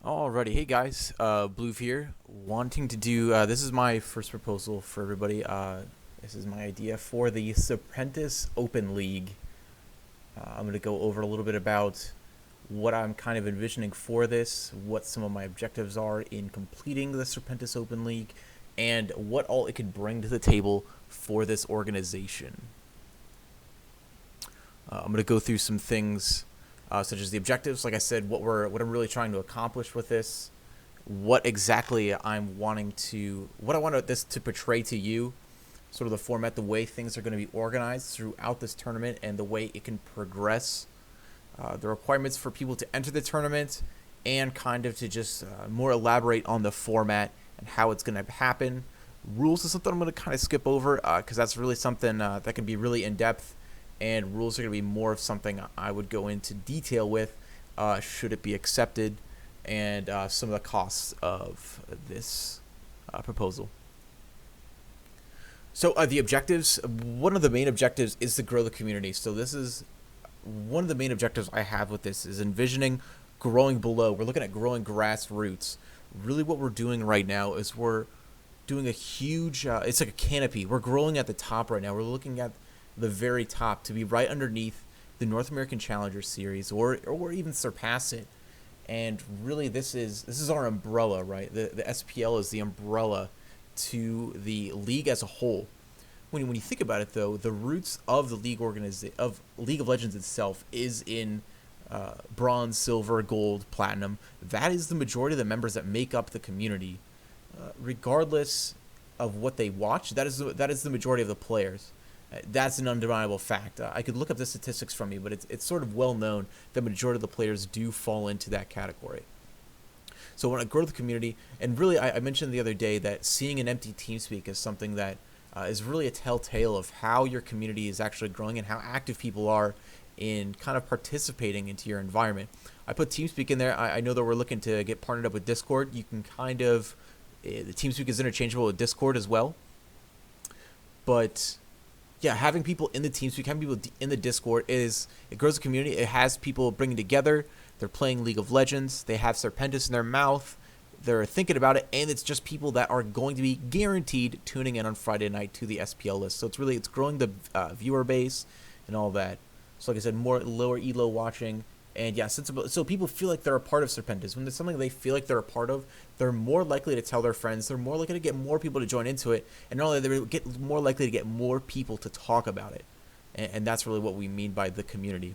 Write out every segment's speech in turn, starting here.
Alrighty, hey guys, Blue here, wanting to do, this is my first proposal for everybody. This is my idea for the Serpentis Open League. I'm going to go over a little bit about what I'm kind of envisioning for this, what some of my objectives are in completing the Serpentis Open League, and what all it could bring to the table for this organization. I'm going to go through some things such as the objectives, like I said, what I'm really trying to accomplish with this, what exactly what I want this to portray to you, sort of the format, the way things are going to be organized throughout this tournament, and the way it can progress, the requirements for people to enter the tournament, and kind of to just more elaborate on the format and how it's going to happen. Rules is something I'm going to kind of skip over because that's really something that can be really in depth. And rules are going to be more of something I would go into detail with should it be accepted, and some of the costs of this proposal. So the objectives, one of the main objectives is to grow the community. So this is one of the main objectives I have with this is envisioning growing below. We're looking at growing grassroots. Really what we're doing right now is we're doing a huge, it's like a canopy. We're growing at the top right now. We're looking at the very top to be right underneath the North American Challenger Series, or even surpass it. And really, this is our umbrella, right? The SPL is the umbrella to the league as a whole. When you think about it, though, the roots of the league of League of Legends itself is in bronze, silver, gold, platinum. That is the majority of the members that make up the community, regardless of what they watch. That is the majority of the players. That's an undeniable fact. I could look up the statistics from you, but it's sort of well known that the majority of the players do fall into that category. So when I grow the community, and really I mentioned the other day that seeing an empty TeamSpeak is something that is really a telltale of how your community is actually growing and how active people are in kind of participating into your environment. I put TeamSpeak in there. I know that we're looking to get partnered up with Discord. You can kind of, the TeamSpeak is interchangeable with Discord as well. But yeah, having people in the TeamSpeak, having people in the Discord it grows the community. It has people bringing together. They're playing League of Legends. They have Serpentis in their mouth. They're thinking about it, and it's just people that are going to be guaranteed tuning in on Friday night to the SPL list. So it's growing the viewer base and all that. So like I said, more lower elo watching. And yeah, so people feel like they're a part of Serpentis. When there's something they feel like they're a part of, they're more likely to tell their friends. They're more likely to get more people to join into it. And not only they're get more likely to get more people to talk about it. And that's really what we mean by the community.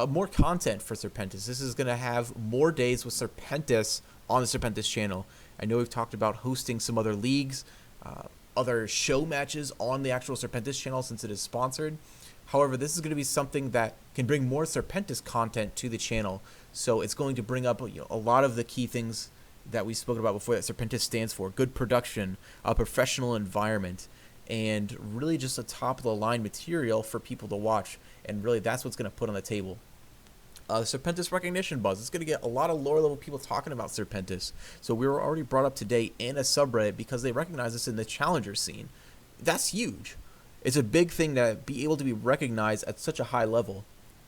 More content for Serpentis. This is going to have more days with Serpentis on the Serpentis channel. I know we've talked about hosting some other leagues, other show matches on the actual Serpentis channel since it is sponsored. However, this is going to be something that can bring more Serpentis content to the channel. So it's going to bring up a lot of the key things that we spoke about before that Serpentis stands for. Good production, a professional environment, and really just a top-of-the-line material for people to watch. And really that's what's going to put on the table. The Serpentis recognition buzz. It's going to get a lot of lower-level people talking about Serpentis. So we were already brought up today in a subreddit because they recognize us in the challenger scene. That's huge. It's a big thing to be able to be recognized at such a high level.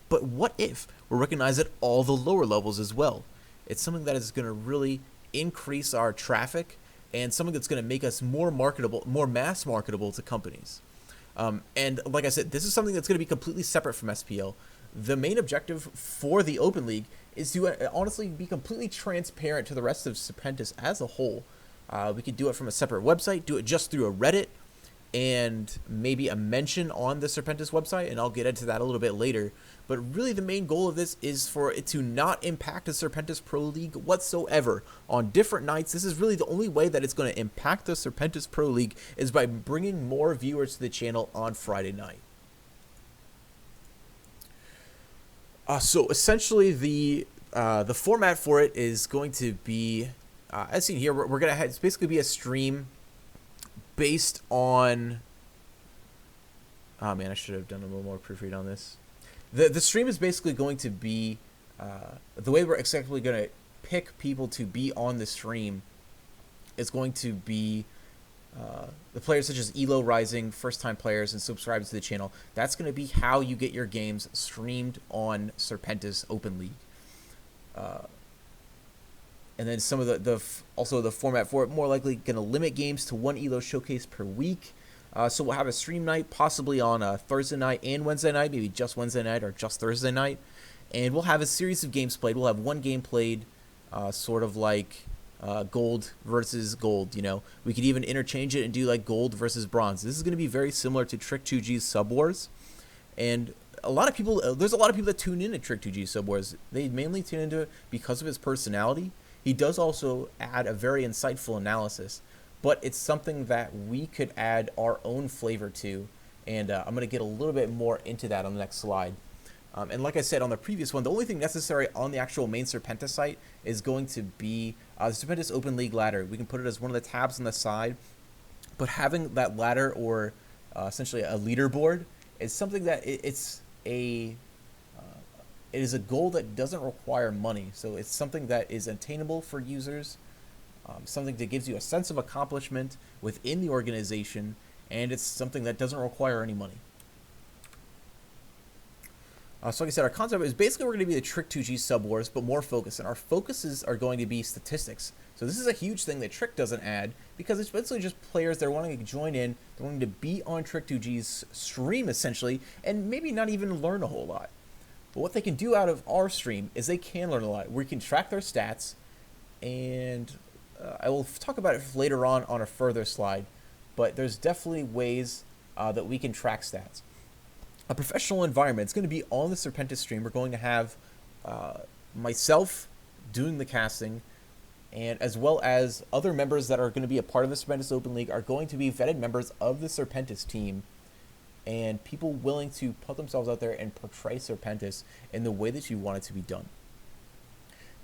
But what if we're recognized at all the lower levels as well? It's something that is going to really increase our traffic and something that's going to make us more marketable, more mass marketable to companies. And like I said, this is something that's going to be completely separate from SPL. The main objective for the Open League is to honestly be completely transparent to the rest of Serpentis as a whole. We could do it from a separate website, do it just through a Reddit, and maybe a mention on the Serpentis website, and I'll get into that a little bit later. But really the main goal of this is for it to not impact the Serpentis Pro League whatsoever. On different nights, this is really the only way that it's going to impact the Serpentis Pro League is by bringing more viewers to the channel on Friday night. So essentially the format for it is going to be, as seen here, we're going to have, it's basically be a stream based on, oh man, I should have done a little more proofread on this. The stream is basically going to be, the way we're exactly going to pick people to be on the stream is going to be the players such as Elo Rising, first-time players, and subscribers to the channel. That's going to be how you get your games streamed on Serpentis Open League. And then some of also the format for it, more likely going to limit games to one ELO showcase per week. So we'll have a stream night, possibly on a Thursday night and Wednesday night, maybe just Wednesday night or just Thursday night. And we'll have a series of games played. We'll have one game played, sort of like gold versus gold. We could even interchange it and do like gold versus bronze. This is going to be very similar to Trick 2G's Sub Wars. And there's a lot of people that tune in to Trick 2G's Sub Wars. They mainly tune into it because of his personality. He does also add a very insightful analysis, but it's something that we could add our own flavor to, and I'm going to get a little bit more into that on the next slide. And like I said on the previous one, the only thing necessary on the actual main Serpentis site is going to be the Serpentis Open League ladder. We can put it as one of the tabs on the side, but having that ladder or essentially a leaderboard is something that it is a goal that doesn't require money, so it's something that is attainable for users, something that gives you a sense of accomplishment within the organization, and it's something that doesn't require any money. So like I said, our concept is basically we're going to be the Trick 2G Sub Wars, but more focused, and our focuses are going to be statistics. So this is a huge thing that Trick doesn't add, because it's basically just players that are wanting to join in, they're wanting to be on Trick 2G's stream, essentially, and maybe not even learn a whole lot. But what they can do out of our stream is they can learn a lot. We can track their stats, and I will talk about it later on a further slide, but there's definitely ways that we can track stats. A professional environment. It's going to be on the Serpentis stream. We're going to have myself doing the casting, and as well as other members that are going to be a part of the Serpentis Open League are going to be vetted members of the Serpentis team, and people willing to put themselves out there and portray Serpentis in the way that you want it to be done.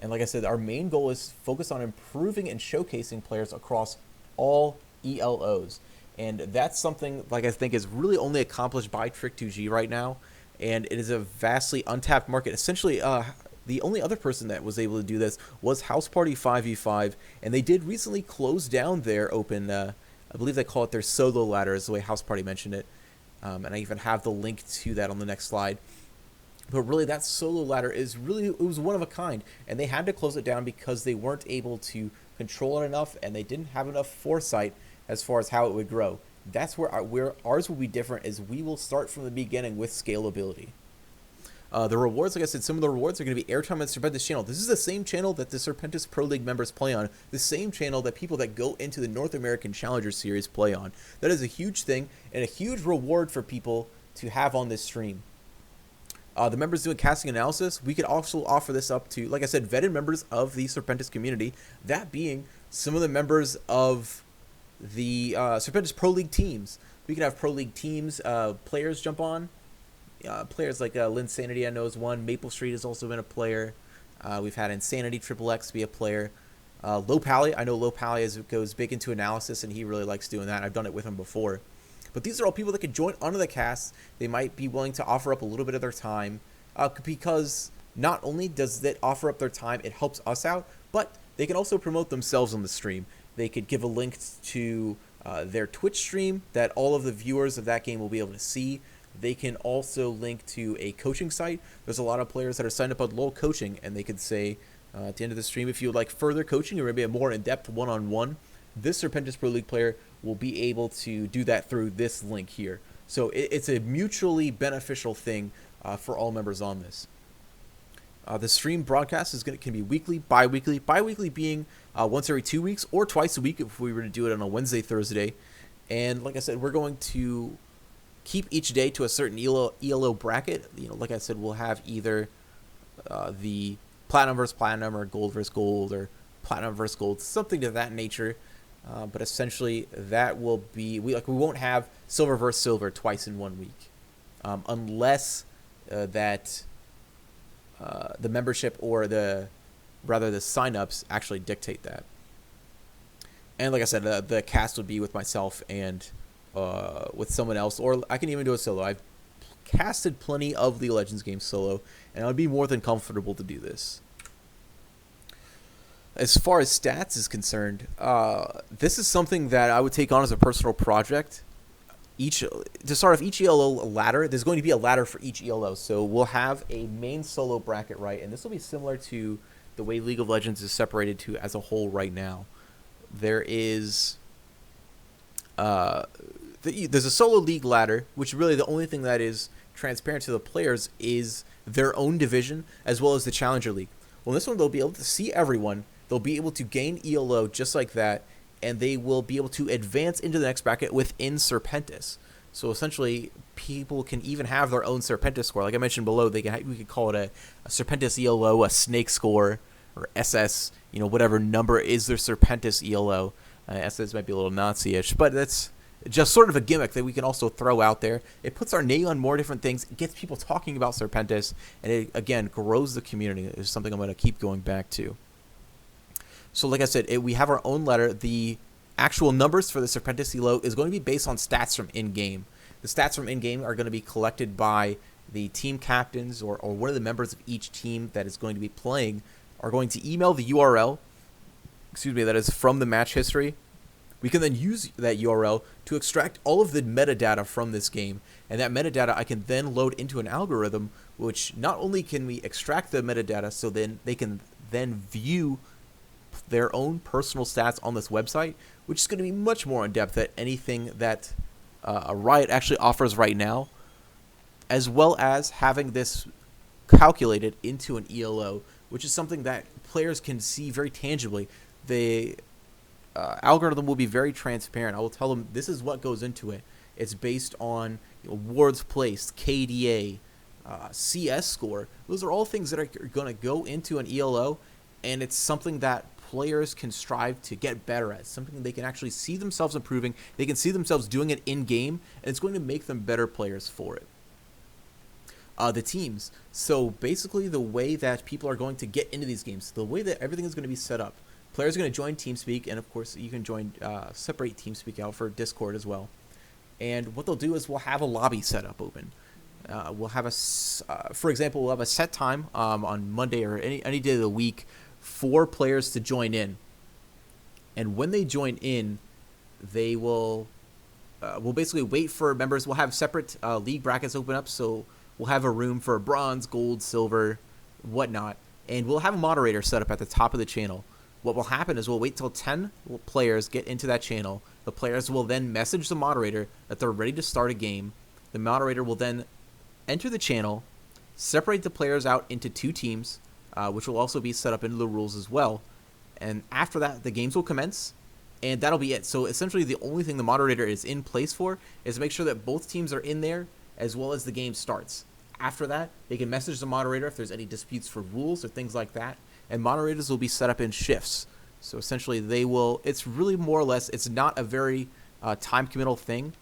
And like I said, our main goal is focused on improving and showcasing players across all ELOs. And that's something like I think is really only accomplished by Trick 2G right now, and it is a vastly untapped market. Essentially, the only other person that was able to do this was House Party 5v5, and they did recently close down their open, I believe they call it their solo ladder, is the way House Party mentioned it. And I even have the link to that on the next slide. But really, that solo ladder it was one of a kind, and they had to close it down because they weren't able to control it enough, and they didn't have enough foresight as far as how it would grow. That's where ours will be different, is we will start from the beginning with scalability. The rewards, like I said, some of the rewards are going to be airtime on the Serpentis channel. This is the same channel that the Serpentis Pro League members play on, the same channel that people that go into the North American Challenger Series play on. That is a huge thing and a huge reward for people to have on this stream. The members doing casting analysis, we could also offer this up to, like I said, vetted members of the Serpentis community, that being some of the members of the Serpentis Pro League teams. We could have Pro League teams, players jump on. Players like Linsanity, I know, is one. Maple Street has also been a player. We've had Insanity Triple X be a player. Low Pally, I know Low Pally goes big into analysis, and he really likes doing that. I've done it with him before. But these are all people that could join onto the cast. They might be willing to offer up a little bit of their time, because not only does it offer up their time, it helps us out, but they can also promote themselves on the stream. They could give a link to their Twitch stream that all of the viewers of that game will be able to see. They can also link to a coaching site. There's a lot of players that are signed up on LOL Coaching, and they could say at the end of the stream, if you would like further coaching or maybe a more in-depth one-on-one, this Serpentis Pro League player will be able to do that through this link here. So it's a mutually beneficial thing for all members on this. The stream broadcast can be weekly, bi-weekly. Bi-weekly being once every 2 weeks or twice a week if we were to do it on a Wednesday, Thursday. And like I said, we're going to keep each day to a certain ELO bracket. Like I said, we'll have either the platinum versus platinum or gold versus gold or platinum versus gold, something to that nature. But essentially, that will be we won't have silver versus silver twice in 1 week, unless that the membership or the signups actually dictate that. And like I said, the cast would be with myself and with someone else, or I can even do a solo. I've casted plenty of League of Legends games solo, and I would be more than comfortable to do this. As far as stats is concerned, this is something that I would take on as a personal project. To start off each ELO ladder, there's going to be a ladder for each ELO. So we'll have a main solo bracket, right? And this will be similar to the way League of Legends is separated to as a whole right now. There is there's a solo league ladder, which really the only thing that is transparent to the players is their own division as well as the Challenger League. Well, in this one, they'll be able to see everyone. They'll be able to gain ELO just like that, and they will be able to advance into the next bracket within Serpentis. So essentially, people can even have their own Serpentis score. Like I mentioned below, we could call it a Serpentis ELO, a Snake score, or SS, whatever number is their Serpentis ELO. SS might be a little Nazi-ish, but that's just sort of a gimmick that we can also throw out there. It puts our name on more different things. It gets people talking about Serpentis, and it, again, grows the community. It's something I'm going to keep going back to. So like I said, we have our own letter. The actual numbers for the Serpentis ELO is going to be based on stats from in-game. The stats from in-game are going to be collected by the team captains or one of the members of each team that is going to be playing are going to email the URL, that is from the match history. We can then use that URL to extract all of the metadata from this game, and that metadata I can then load into an algorithm, which not only can we extract the metadata so then they can then view their own personal stats on this website, which is going to be much more in depth than anything that a Riot actually offers right now, as well as having this calculated into an ELO, which is something that players can see very tangibly. The algorithm will be very transparent. I will tell them this is what goes into it. It's based on wards placed, KDA, CS score. Those are all things that are going to go into an ELO, and it's something that players can strive to get better at, something they can actually see themselves improving. They can see themselves doing it in-game, and it's going to make them better players for it. The teams. So basically the way that people are going to get into these games, the way that everything is going to be set up, players are going to join TeamSpeak, and of course you can join separate TeamSpeak out for Discord as well. And what they'll do is we'll have a lobby set up open. We'll have for example, we'll have a set time on Monday or any day of the week for players to join in. And when they join in, they will we'll basically wait for members. We'll have separate league brackets open up, so we'll have a room for bronze, gold, silver, whatnot, and we'll have a moderator set up at the top of the channel. What will happen is we'll wait till 10 players get into that channel. The players will then message the moderator that they're ready to start a game. The moderator will then enter the channel, separate the players out into 2 teams, which will also be set up into the rules as well. And after that, the games will commence, and that'll be it. So essentially the only thing the moderator is in place for is to make sure that both teams are in there as well as the game starts. After that, they can message the moderator if there's any disputes for rules or things like that, and moderators will be set up in shifts. So essentially it's really more or less, it's not a very time committal thing,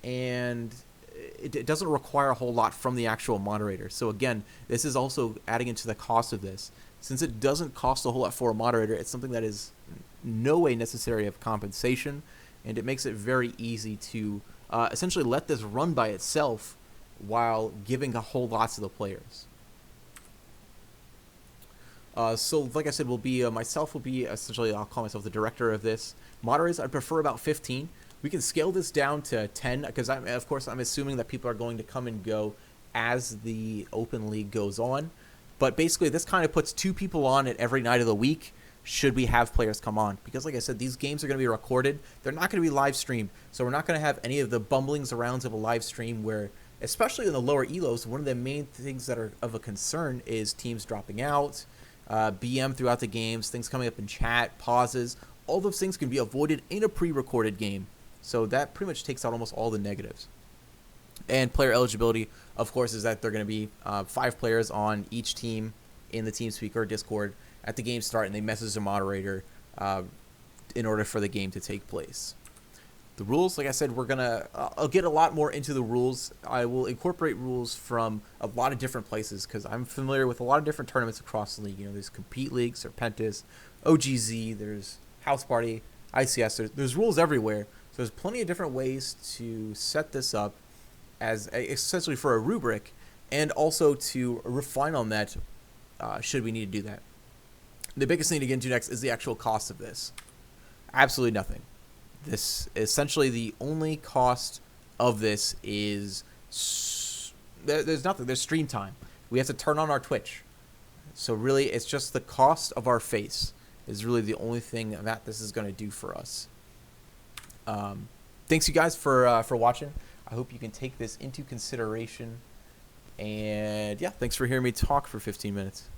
and it doesn't require a whole lot from the actual moderator. So again, this is also adding into the cost of this. Since it doesn't cost a whole lot for a moderator, it's something that is no way necessary of compensation, and it makes it very easy to essentially let this run by itself while giving a whole lot to the players. So like I said, myself will be essentially, I'll call myself the director of this. Moderators, I'd prefer about 15. We can scale this down to 10 because I'm assuming that people are going to come and go as the open league goes on. But basically, this kind of puts 2 people on it every night of the week should we have players come on. Because like I said, these games are going to be recorded. They're not going to be live streamed. So we're not going to have any of the bumblings arounds of a live stream where, especially in the lower elos, one of the main things that are of a concern is teams dropping out, BM throughout the games, things coming up in chat, pauses. All those things can be avoided in a pre-recorded game. So that pretty much takes out almost all the negatives. And player eligibility, of course, is that they're going to be 5 players on each team in the TeamSpeak or Discord at the game start, and they message the moderator in order for the game to take place. The rules, like I said, I'll get a lot more into the rules. I will incorporate rules from a lot of different places because I'm familiar with a lot of different tournaments across the league. There's Compete League, Serpentis, OGZ, there's House Party, ICS. There's rules everywhere. So there's plenty of different ways to set this up as essentially for a rubric, and also to refine on that should we need to do that. The biggest thing to get into next is the actual cost of this. Absolutely nothing. This essentially the only cost of this is there's nothing. There's stream time. We have to turn on our Twitch. So really, it's just the cost of our face is really the only thing that this is going to do for us. Thanks you guys for watching. I hope you can take this into consideration. And yeah, thanks for hearing me talk for 15 minutes.